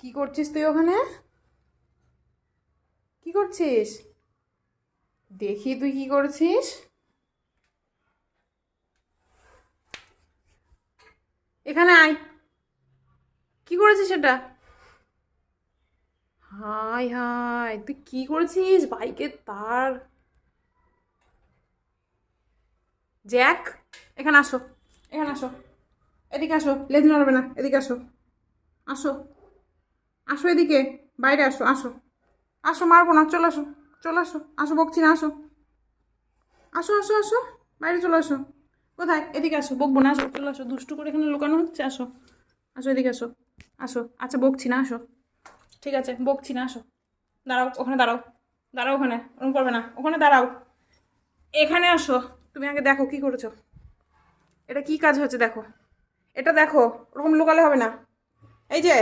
কি করছিস তুই ওখানে? কি করছিস? দেখি তুই কি করছিস। এখানে আয়। কি করেছিস এটা? হাই হাই, তুই কি করেছিস? বাইকের তার, জ্যাক। এখানে আসো, এখানে আসো, এদিকে আসো, লেজ নড়বে না, এদিকে আসো, আসো, আসো এদিকে, বাইরে আসো, আসো, আসো, মারবো না, চলে আসো, চলে আসো, আসো, বকছি না, আসো, আসো, আসো, আসো, বাইরে চলে আসো। কোথায়? এদিকে আসো, বকবো না, আসো, চলে আসো, দুষ্টু করে এখানে লুকানো হচ্ছে, আসো, আসো এদিকে আসো, আসো, আচ্ছা বকছি না, আসো, ঠিক আছে বকছি না, আসো, দাঁড়াও ওখানে, দাঁড়াও, দাঁড়াও ওখানে, ওরকম করবে না, ওখানে দাঁড়াও, এখানে আসো। তুমি আগে দেখো কি করেছো, এটা কি কাজ হচ্ছে দেখো, এটা দেখো, ওরকম লুকালে হবে না। এই যে